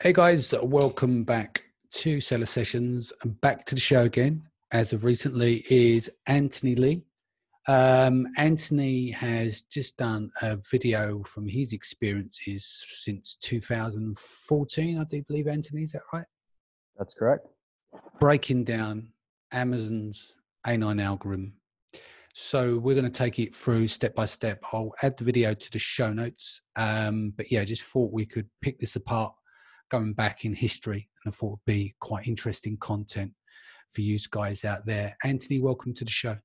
Hey guys, welcome back to Seller Sessions. Back to the show again, as of recently, is Anthony Lee. Anthony has just done a video from his experiences since 2014, I do believe, Anthony, is that right? That's correct. Breaking down Amazon's A9 algorithm. So we're going to take it through step by step. I'll add the video to the show notes. But yeah, just thought we could pick this apart going back in history, and I thought it would be quite interesting content for you guys out there. Anthony, welcome to the show.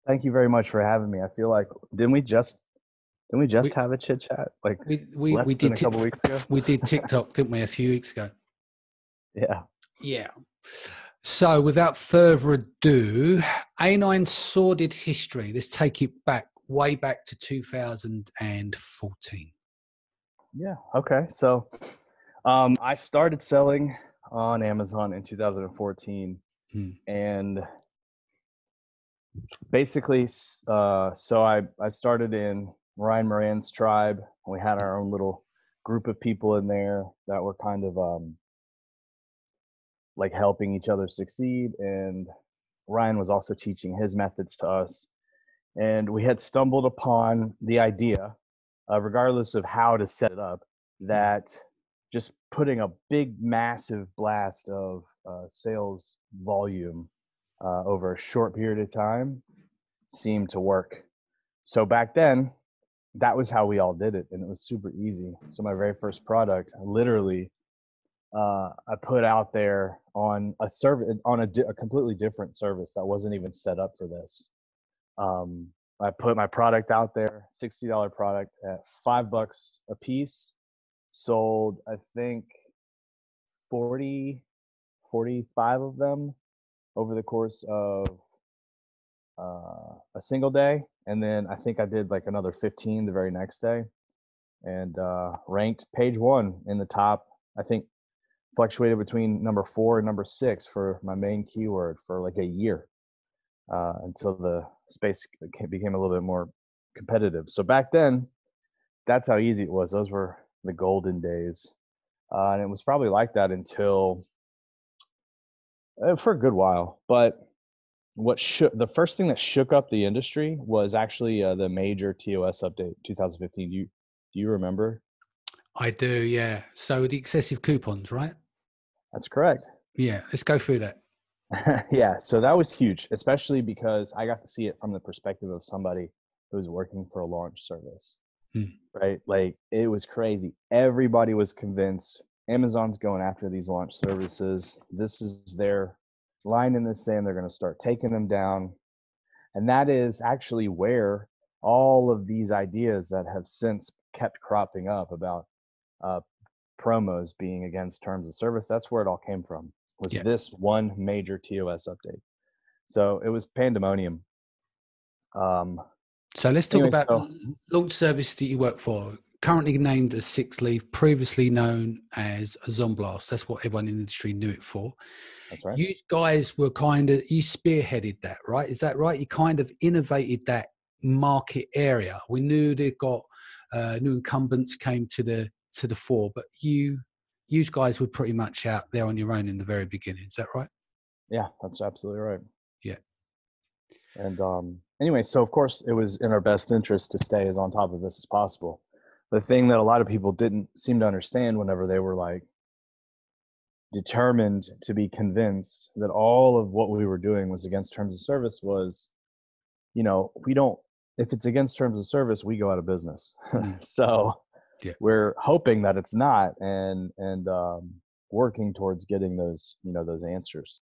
Thank you very much for having me. I feel like didn't we just have a chit chat like We than did a couple weeks ago? we did TikTok, didn't we, a few weeks ago? Yeah. So without further ado, A9 sordid history. Let's take it back way back to 2014. Yeah. Okay. So I started selling on Amazon in 2014 and basically so I started in Ryan Moran's tribe. We had our own little group of people in there that were kind of like helping each other succeed, and Ryan was also teaching his methods to us. And we had stumbled upon the idea, regardless of how to set it up, that just putting a big, massive blast of sales volume over a short period of time seemed to work. So back then, that was how we all did it, and it was super easy. So my very first product, literally, I put out there on a service, on a completely different service that wasn't even set up for this. I put my product out there, $60 product at $5 a piece, sold, I think 45 of them over the course of a single day. And then I think I did like another 15 the very next day, and ranked page one in the top, I think fluctuated between number 4 and number 6 for my main keyword for like a year. Until the space became a little bit more competitive. So back then, that's how easy it was. Those were the golden days. And it was probably like that until for a good while. But the first thing that shook up the industry was actually the major TOS update, 2015. Do you remember? I do, yeah. So the excessive coupons, right? That's correct. Yeah, let's go through that. Yeah, so that was huge, especially because I got to see it from the perspective of somebody who was working for a launch service, right? Like, it was crazy. Everybody was convinced Amazon's going after these launch services. This is their line in the sand. They're going to start taking them down. And that is actually where all of these ideas that have since kept cropping up about promos being against terms of service, that's where it all came from. Was this one major TOS update. So it was pandemonium. So let's talk about launch service that you work for, currently named as Six Leaf, previously known as Zomblast. That's what everyone in the industry knew it for. That's right. You guys were you spearheaded that, right? Is that right? You kind of innovated that market area. We knew they got new incumbents came to the fore, but you guys were pretty much out there on your own in the very beginning. Is that right? Yeah, that's absolutely right. Yeah. And anyway, so of course it was in our best interest to stay as on top of this as possible. The thing that a lot of people didn't seem to understand whenever they were like determined to be convinced that all of what we were doing was against terms of service was, if it's against terms of service, we go out of business. So we're hoping that it's not, and working towards getting those answers.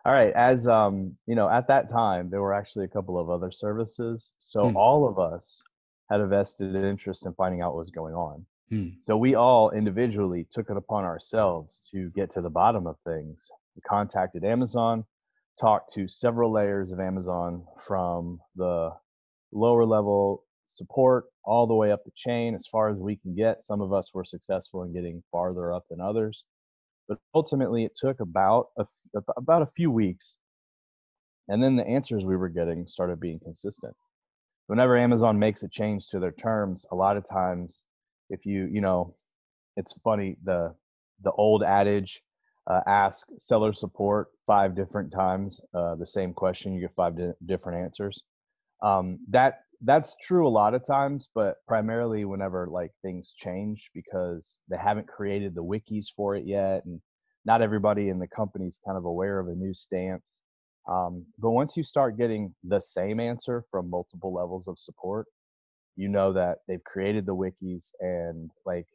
All right. As at that time, there were actually a couple of other services. So all of us had a vested interest in finding out what was going on. So we all individually took it upon ourselves to get to the bottom of things. We contacted Amazon, talked to several layers of Amazon, from the lower level support all the way up the chain as far as we can get. Some of us were successful in getting farther up than others. But ultimately, it took about a few weeks, and then the answers we were getting started being consistent. Whenever Amazon makes a change to their terms, a lot of times, if it's funny, the old adage, ask seller support 5 different times the same question, you get 5 different answers. That's true a lot of times, but primarily whenever like things change because they haven't created the wikis for it yet, and not everybody in the company is kind of aware of a new stance. But once you start getting the same answer from multiple levels of support, you know that they've created the wikis and like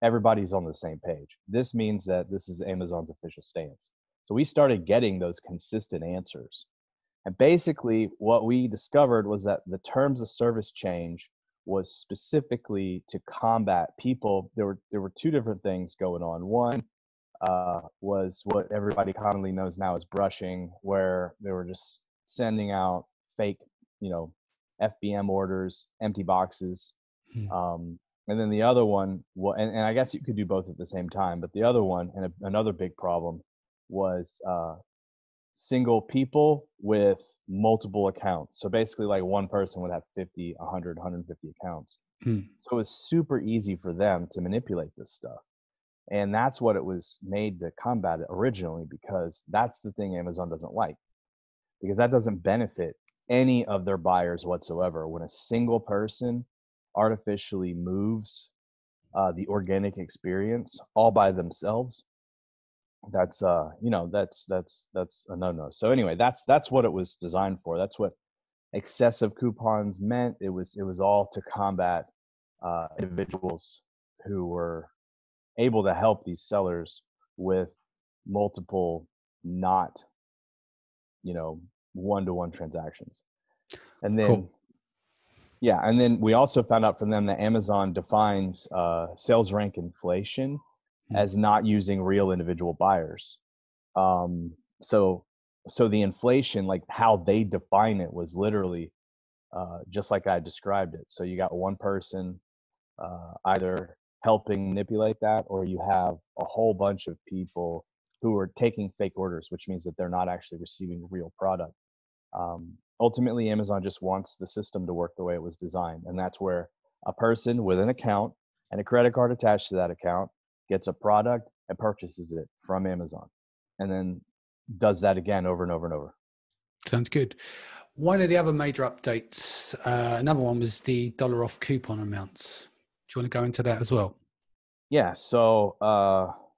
everybody's on the same page. This means that this is Amazon's official stance. So we started getting those consistent answers. And basically what we discovered was that the terms of service change was specifically to combat people. There were 2 different things going on. One was what everybody commonly knows now as brushing, where they were just sending out fake, FBM orders, empty boxes. And then the other one, and I guess you could do both at the same time, but the other one, and another big problem, was single people with multiple accounts. So basically like one person would have 50, 100, 150 accounts. So it was super easy for them to manipulate this stuff. And that's what it was made to combat it originally, because that's the thing Amazon doesn't like, because that doesn't benefit any of their buyers whatsoever. When a single person artificially moves the organic experience all by themselves, that's that's a no-no. So anyway, that's what it was designed for. That's what excessive coupons meant. It was all to combat individuals who were able to help these sellers with multiple not one-to-one transactions. And then cool. Yeah, and then we also found out from them that Amazon defines sales rank inflation as not using real individual buyers. So the inflation, like how they define it, was literally just like I described it. So you got one person either helping manipulate that, or you have a whole bunch of people who are taking fake orders, which means that they're not actually receiving real product. Ultimately, Amazon just wants the system to work the way it was designed. And that's where a person with an account and a credit card attached to that account gets a product and purchases it from Amazon, and then does that again over and over and over. Sounds good. One of the other major updates, another one, was the dollar off coupon amounts. Do you want to go into that as well? Yeah. So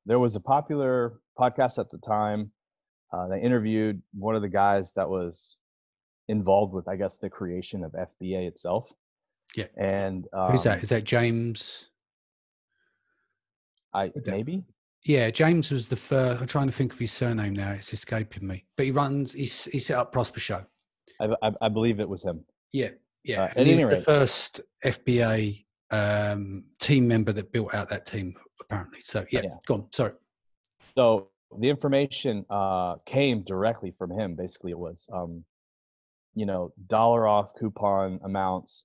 there was a popular podcast at the time. They interviewed one of the guys that was involved with, I guess, the creation of FBA itself. Yeah. And who's that? Is that James? Maybe. Yeah, James was the first. I'm trying to think of his surname now. It's escaping me. But he set up Prosper Show. I believe it was him. Yeah. And he was the first FBA team member that built out that team, apparently. So yeah. Go on. Sorry. So the information came directly from him. Basically, it was dollar off coupon amounts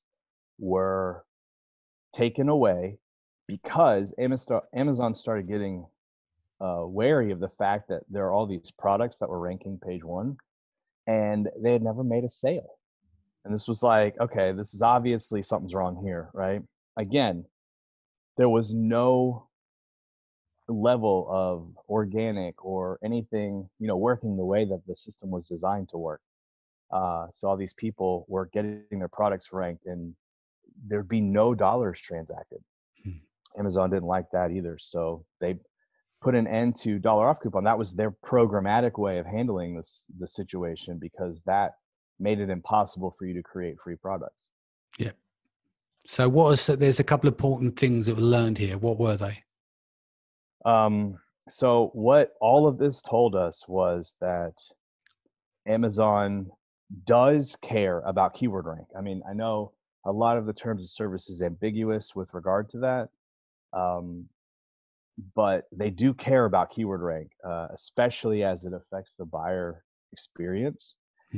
were taken away because Amazon started getting wary of the fact that there are all these products that were ranking page 1 and they had never made a sale. And this was like, okay, this is obviously something's wrong here, right? Again, there was no level of organic or anything, working the way that the system was designed to work. So all these people were getting their products ranked and there'd be no dollars transacted. Amazon didn't like that either. So they put an end to dollar off coupon. That was their programmatic way of handling the situation, because that made it impossible for you to create free products. Yeah. So there's a couple of important things that were learned here. What were they? So what all of this told us was that Amazon does care about keyword rank. I mean, I know a lot of the terms of service is ambiguous with regard to that. But they do care about keyword rank, especially as it affects the buyer experience.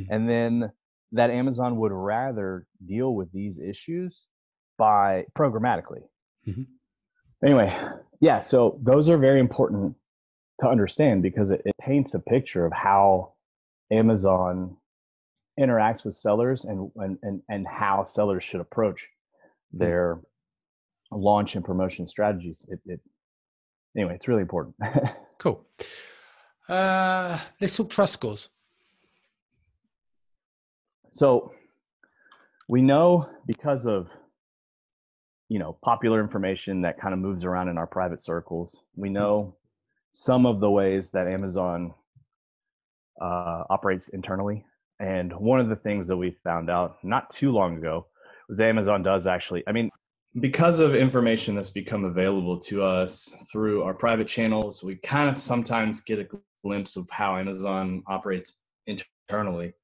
And then that Amazon would rather deal with these issues by programmatically. Anyway, yeah, so those are very important to understand, because it paints a picture of how Amazon interacts with sellers and how sellers should approach their launch and promotion strategies. Anyway, it's really important. Cool. Let's talk trust scores. So we know, because of, popular information that kind of moves around in our private circles, we know some of the ways that Amazon operates internally. And one of the things that we found out not too long ago was Amazon does actually, because of information that's become available to us through our private channels, we kind of sometimes get a glimpse of how Amazon operates internally.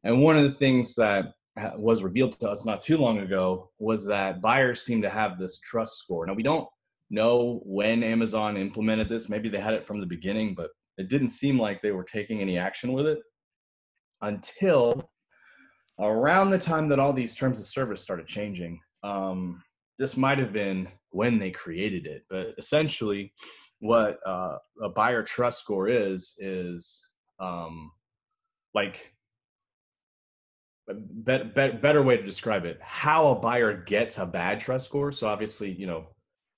And one of the things that was revealed to us not too long ago was that buyers seem to have this trust score. Now, we don't know when Amazon implemented this. Maybe they had it from the beginning, but it didn't seem like they were taking any action with it until around the time that all these terms of service started changing. This might have been when they created it, but essentially what a buyer trust score is like better way to describe it, how a buyer gets a bad trust score. So obviously,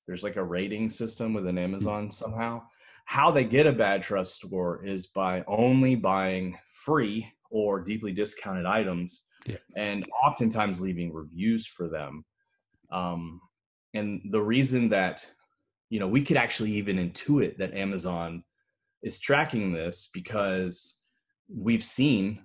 there's like a rating system within Amazon somehow. How they get a bad trust score is by only buying free or deeply discounted items, and oftentimes leaving reviews for them. And the reason that, we could actually even intuit that Amazon is tracking this, because we've seen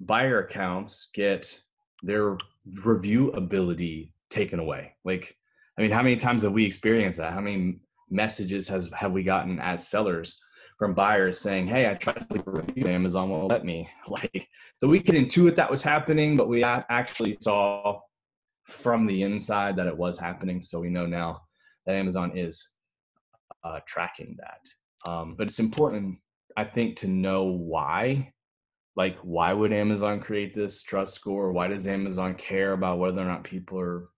buyer accounts get their review ability taken away. Like, how many times have we experienced that? How many messages have we gotten as sellers from buyers saying, hey, I tried to leave a review, Amazon won't let me? So we could intuit that was happening, but we actually saw from the inside that it was happening. So we know now that Amazon is tracking that. But it's important, I think, to know why. Like, why would Amazon create this trust score? Why does Amazon care about whether or not people are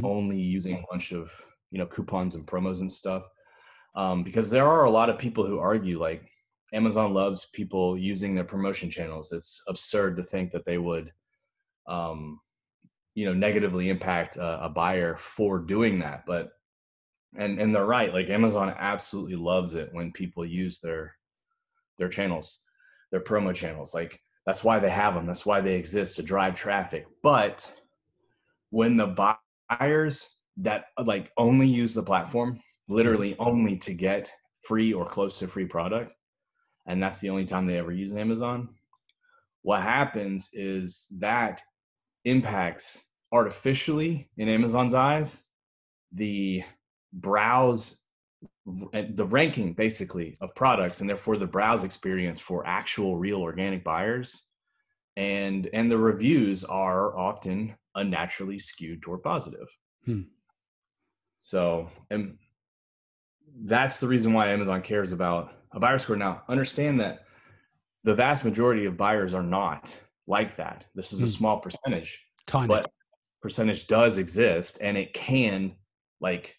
only using a bunch of, coupons and promos and stuff? Because there are a lot of people who argue, like, Amazon loves people using their promotion channels. It's absurd to think that they would, negatively impact a buyer for doing that. But, and they're right. Like, Amazon absolutely loves it when people use their channels, their promo channels. Like, that's why they have them. That's why they exist, to drive traffic. But when the buyers that like only use the platform, literally only to get free or close to free product, and that's the only time they ever use Amazon, what happens is that impacts artificially, in Amazon's eyes, the browse, the ranking basically of products, and therefore the browse experience for actual real organic buyers. And the reviews are often unnaturally skewed toward positive. So, and that's the reason why Amazon cares about a buyer score. Now, understand that the vast majority of buyers are not like that. This is a small percentage, but percentage does exist, and it can, like,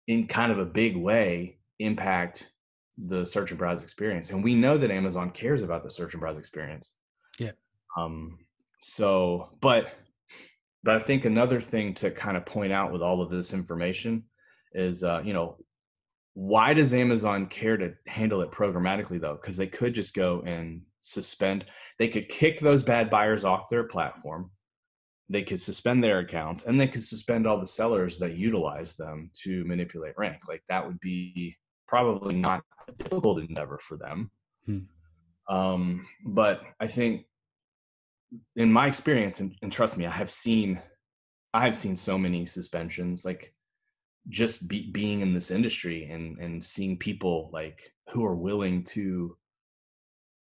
in kind of a big way, impact the search and browse experience. And we know that Amazon cares about the search and browse experience. Yeah. So, but I think another thing to kind of point out with all of this information is, why does Amazon care to handle it programmatically, though? Because they could just go and suspend. They could kick those bad buyers off their platform. They could suspend their accounts, and they could suspend all the sellers that utilize them to manipulate rank. Like, that would be probably not a difficult endeavor for them. But I think, in my experience, and trust me, I have seen so many suspensions, like, just being in this industry and seeing people, like, who are willing to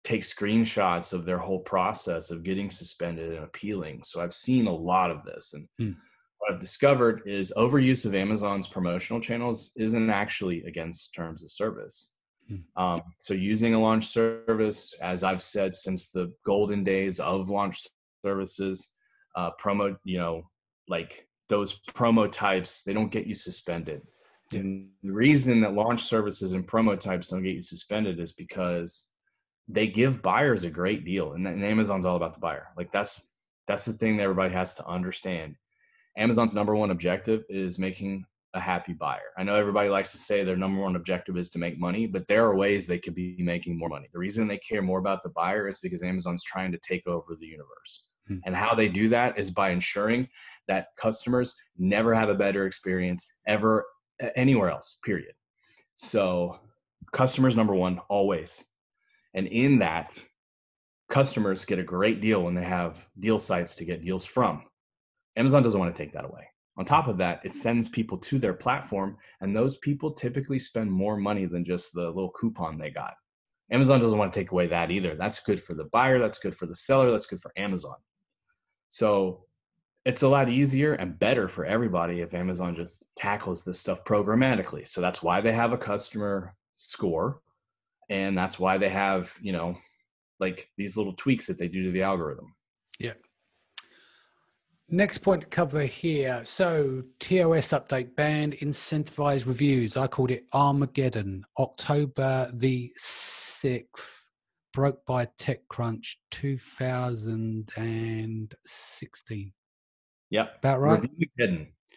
take screenshots of their whole process of getting suspended and appealing. So I've seen a lot of this. And what I've discovered is overuse of Amazon's promotional channels isn't actually against terms of service. So using a launch service, as I've said since the golden days of launch services, promo, like, those promo types, they don't get you suspended. And the reason that launch services and promo types don't get you suspended is because they give buyers a great deal. And Amazon's all about the buyer. Like, that's the thing that everybody has to understand. Amazon's number one objective is making a happy buyer. I know everybody likes to say their number one objective is to make money, but there are ways they could be making more money. The reason they care more about the buyer is because Amazon's trying to take over the universe. And how they do that is by ensuring that customers never have a better experience ever anywhere else, period. So customers, number one, always. And in that, customers get a great deal when they have deal sites to get deals from. Amazon doesn't want to take that away. On top of that, it sends people to their platform, and those people typically spend more money than just the little coupon they got. Amazon doesn't want to take away that either. That's good for the buyer. That's good for the seller. That's good for Amazon. So it's a lot easier and better for everybody if Amazon just tackles this stuff programmatically. So that's why they have a customer score. And that's why they have, you know, like these little tweaks that they do to the algorithm. Yeah. Next point to cover here. So TOS update banned incentivized reviews. I called it Armageddon. October the 6th. Broke by TechCrunch 2016. Yep. About right?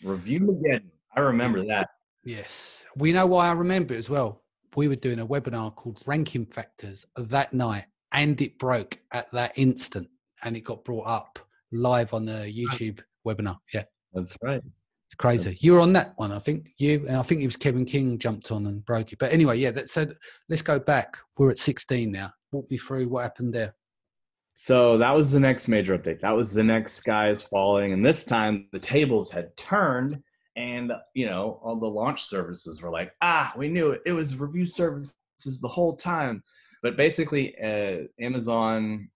Review-mageddon. I remember that. Yes. We know why I remember it as well. We were doing a webinar called Ranking Factors that night, and it broke at that instant, and it got brought up live on the YouTube webinar. Yeah. That's right. It's crazy. You were on that one, I think. And I think it was Kevin King jumped on and broke it. But anyway, yeah, so let's go back. We're at 16 now. Walk me through what happened there. So that was the next major update. That was the next sky is falling. And this time the tables had turned, and, you know, all the launch services were like, we knew it. It was review services the whole time. But basically, Amazon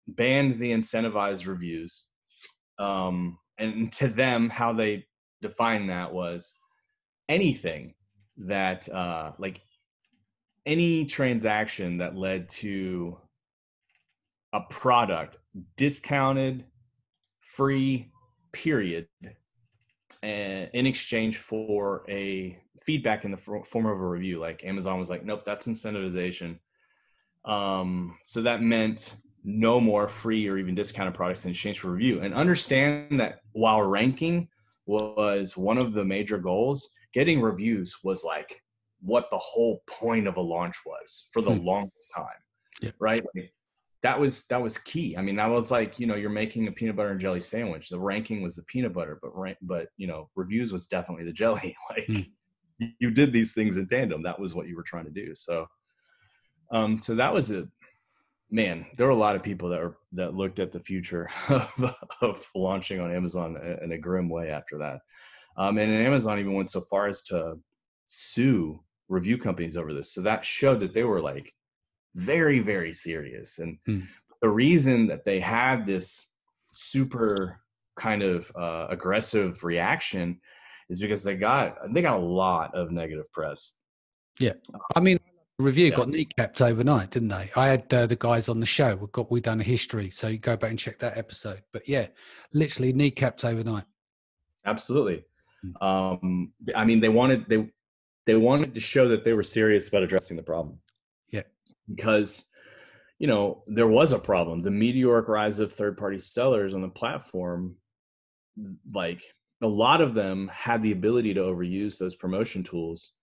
banned the incentivized reviews. And to them, how they defined that was anything that, like any transaction that led to a product discounted, free, period, and in exchange for a feedback in the form of a review. Like Amazon was like, nope, that's incentivization. So that meant no more free or even discounted products in exchange for review. And understand that while ranking was one of the major goals, getting reviews was like what the whole point of a launch was for the longest time, right? Like, that was key. I mean, that was like, you know, you're making a peanut butter and jelly sandwich. The ranking was the peanut butter, but you know, reviews was definitely the jelly. Like you did these things in tandem. That was what you were trying to do. So, so that was it. Man, there were a lot of people that looked at the future of launching on Amazon in a grim way after that. And Amazon even went so far as to sue review companies over this. So that showed that they were like very, very serious. And the reason that they had this super kind of aggressive reaction is because they got a lot of negative press. Yeah. I mean, review got kneecapped overnight, didn't they? I had the guys on the show. We done a history, so you go back and check that episode. But yeah, literally kneecapped overnight. Absolutely. I mean, they wanted to show that they were serious about addressing the problem. Yeah, because, you know, there was a problem. The meteoric rise of third-party sellers on the platform, like a lot of them had the ability to overuse those promotion tools.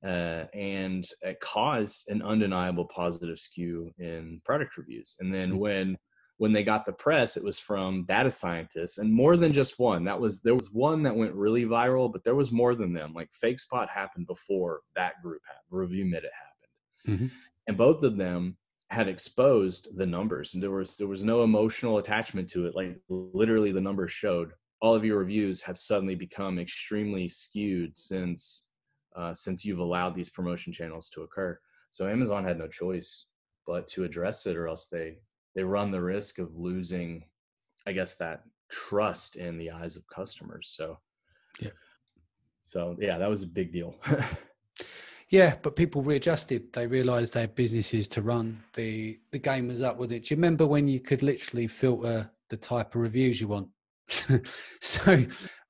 And it caused an undeniable positive skew in product reviews. And then when they got the press, it was from data scientists, and more than just one. There was one that went really viral, but there was more than them. Like FakeSpot happened before that group happened. Review Minute happened, and both of them had exposed the numbers, and there was no emotional attachment to it. Like literally, the numbers showed all of your reviews have suddenly become extremely skewed since you've allowed these promotion channels to occur. So Amazon had no choice but to address it, or else they run the risk of losing, I guess, that trust in the eyes of customers. So that was a big deal. Yeah, but people readjusted. They realized they had businesses to run. The game was up with it. Do you remember when you could literally filter the type of reviews you want? So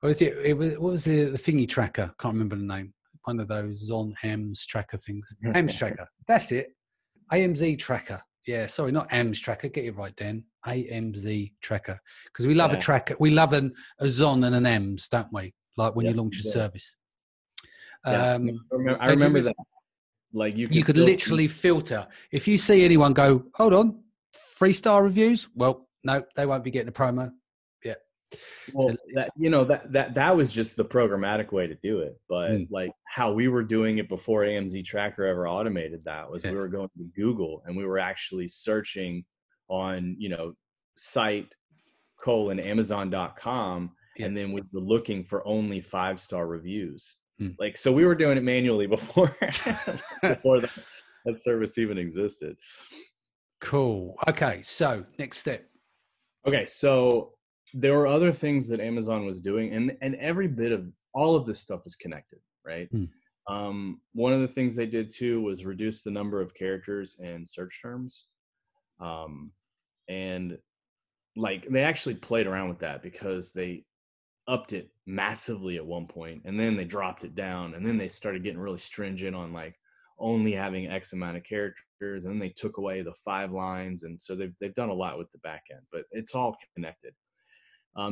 what was the thingy tracker? Can't remember the name. One of those on AMS tracker things. AMS tracker. That's it. AMZ tracker. Yeah, sorry, not AMS tracker. Get it right, Dan. AMZ tracker. Because we love a tracker. We love a Zon and an AMS, don't we? Like when you launch a service. Yeah, I So remember that. Like you could literally filter. If you see anyone go, hold on, 3-star reviews, well, no, they won't be getting a promo. Yeah. Well, that was just the programmatic way to do it. But like how we were doing it before AMZ Tracker ever automated that was we were going to Google and we were actually searching on, site:/Amazon.com. And then we were looking for only 5-star reviews. Like, so we were doing it manually before, before that service even existed. Cool. Okay. So next step. Okay. So there were other things that Amazon was doing, and every bit of all of this stuff is connected, right? One of the things they did too was reduce the number of characters in search terms. And like they actually played around with that because they upped it massively at one point, and then they dropped it down, and then they started getting really stringent on like only having X amount of characters, and then they took away the 5 lines, and so they've done a lot with the back end, but it's all connected.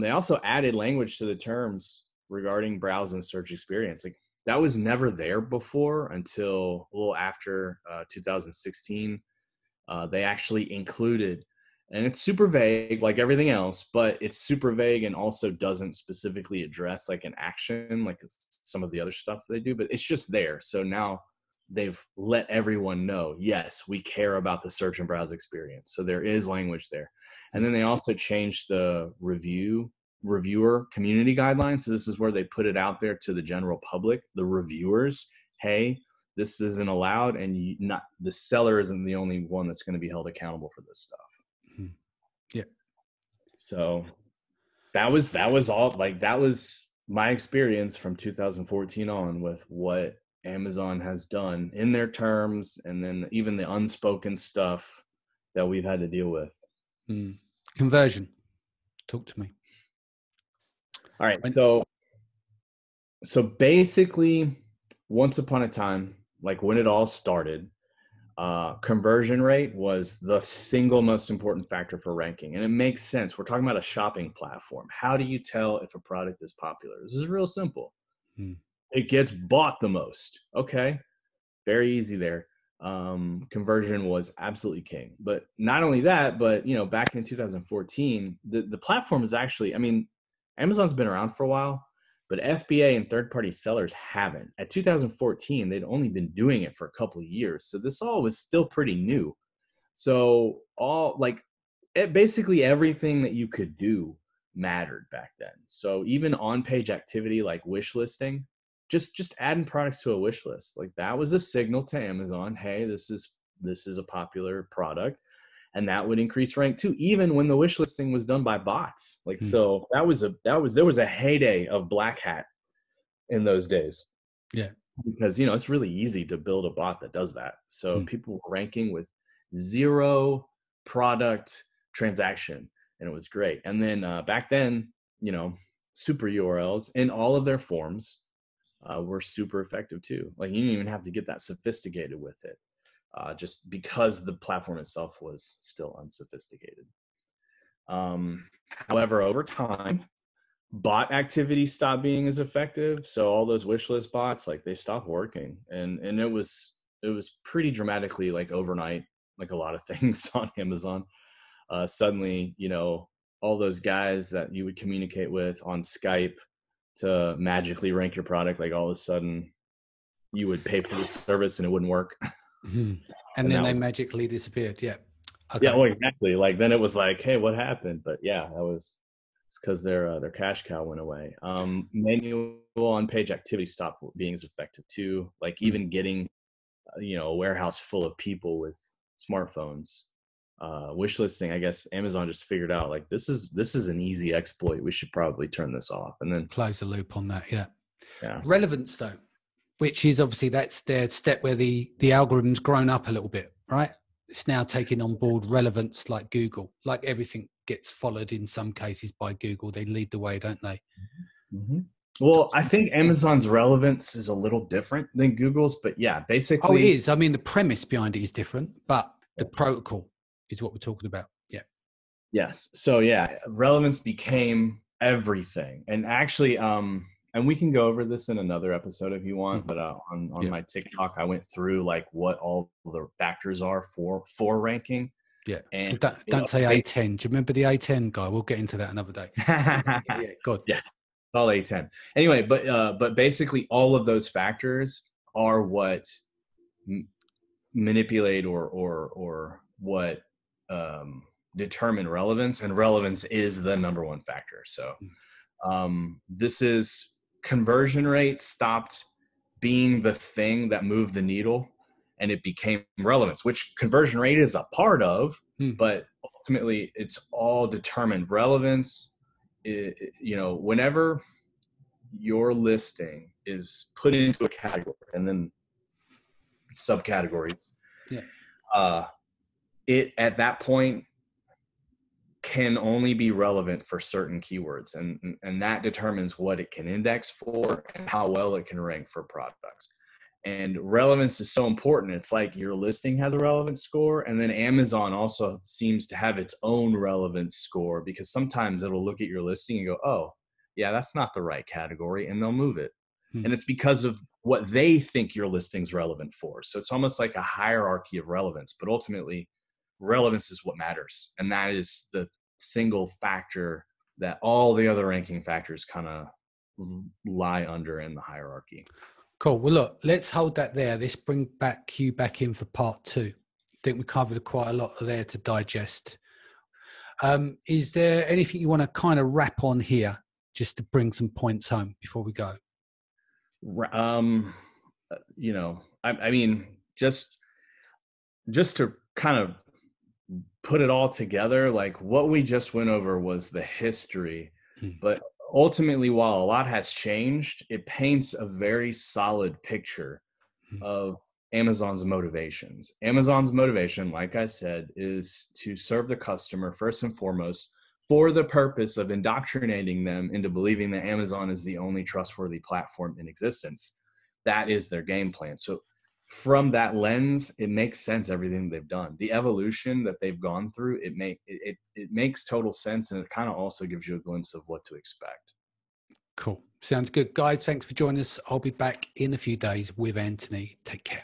They also added language to the terms regarding browse and search experience. Like that was never there before until a little after 2016. They actually included, and it's super vague like everything else, but it's super vague and also doesn't specifically address like an action like some of the other stuff they do, but it's just there. So now they've let everyone know, yes, we care about the search and browse experience. So there is language there. And then they also changed the reviewer community guidelines. So this is where they put it out there to the general public, the reviewers. Hey, this isn't allowed, and not the seller isn't the only one that's going to be held accountable for this stuff. Yeah. So that was all, like that was my experience from 2014 on with what Amazon has done in their terms, and then even the unspoken stuff that we've had to deal with. Conversion. Talk to me. All right. So basically, once upon a time, like when it all started, conversion rate was the single most important factor for ranking. And it makes sense. We're talking about a shopping platform. How do you tell if a product is popular? This is real simple. It gets bought the most. Okay. Very easy there. Conversion was absolutely king. But not only that, but back in 2014, the platform is actually, I mean, Amazon's been around for a while, but FBA and third-party sellers haven't. At 2014, they'd only been doing it for a couple of years. So this all was still pretty new. So basically everything that you could do mattered back then. So even on-page activity like wish listing, just adding products to a wish list, like that was a signal to Amazon, hey, this is a popular product. And that would increase rank too, even when the wish listing was done by bots. Like, so there was a heyday of Black Hat in those days. Yeah. Because, it's really easy to build a bot that does that. So people were ranking with 0 product transaction, and it was great. And then back then, super URLs in all of their forms were super effective too. Like you didn't even have to get that sophisticated with it. Just because the platform itself was still unsophisticated. However, over time, bot activity stopped being as effective. So all those wish list bots, like they stopped working, and it was pretty dramatically, like overnight, like a lot of things on Amazon. Suddenly, all those guys that you would communicate with on Skype to magically rank your product, like all of a sudden you would pay for the service and it wouldn't work. And then they magically disappeared. Yeah. Okay. Yeah, well, exactly. Like then it was like, hey, what happened? But yeah, it's because their cash cow went away. Manual on-page activity stopped being as effective too. Like even getting, a warehouse full of people with smartphones, wish listing. I guess Amazon just figured out like this is an easy exploit. We should probably turn this off and then close the loop on that. Yeah. Yeah. Relevance though, which is obviously that's their step where the algorithm's grown up a little bit, right? It's now taking on board relevance like Google. Like everything gets followed in some cases by Google. They lead the way, don't they? Mm-hmm. Well, I think Amazon's relevance is a little different than Google's, but yeah, basically. Oh, it is. I mean, the premise behind it is different, but the protocol is what we're talking about. Yeah. Yes. So yeah, relevance became everything. And actually, and we can go over this in another episode if you want, but on my TikTok, I went through like what all the factors are for ranking. Yeah. And don't say A10. Do you remember the A10 guy? We'll get into that another day. Yeah, good. Yes, all A10. Anyway, but basically all of those factors are what manipulate or what determine relevance, and relevance is the number one factor. So this is conversion rate stopped being the thing that moved the needle, and it became relevance, which conversion rate is a part of, but ultimately it's all determined. Relevance, whenever your listing is put into a category and then subcategories, it at that point can only be relevant for certain keywords, and that determines what it can index for and how well it can rank for products. And relevance is so important. It's like your listing has a relevance score, and then Amazon also seems to have its own relevance score, because sometimes it'll look at your listing and go, oh yeah, that's not the right category, and they'll move it. And it's because of what they think your listing's relevant for. So it's almost like a hierarchy of relevance, but ultimately relevance is what matters, and that is the single factor that all the other ranking factors kind of lie under in the hierarchy. Cool. Well, look, let's hold that there. Let's bring you back in for part 2. I think we covered quite a lot there to digest. Is there anything you want to kind of wrap on here, just to bring some points home before we go? I mean, just to kind of put it all together, like what we just went over was the history, but ultimately, while a lot has changed, it paints a very solid picture of Amazon's motivations. Amazon's motivation, like I said, is to serve the customer first and foremost, for the purpose of indoctrinating them into believing that Amazon is the only trustworthy platform in existence. That is their game plan. So from that lens, it makes sense, everything they've done. The evolution that they've gone through, it makes total sense, and it kind of also gives you a glimpse of what to expect. Cool. Sounds good. Guys, thanks for joining us. I'll be back in a few days with Anthony. Take care.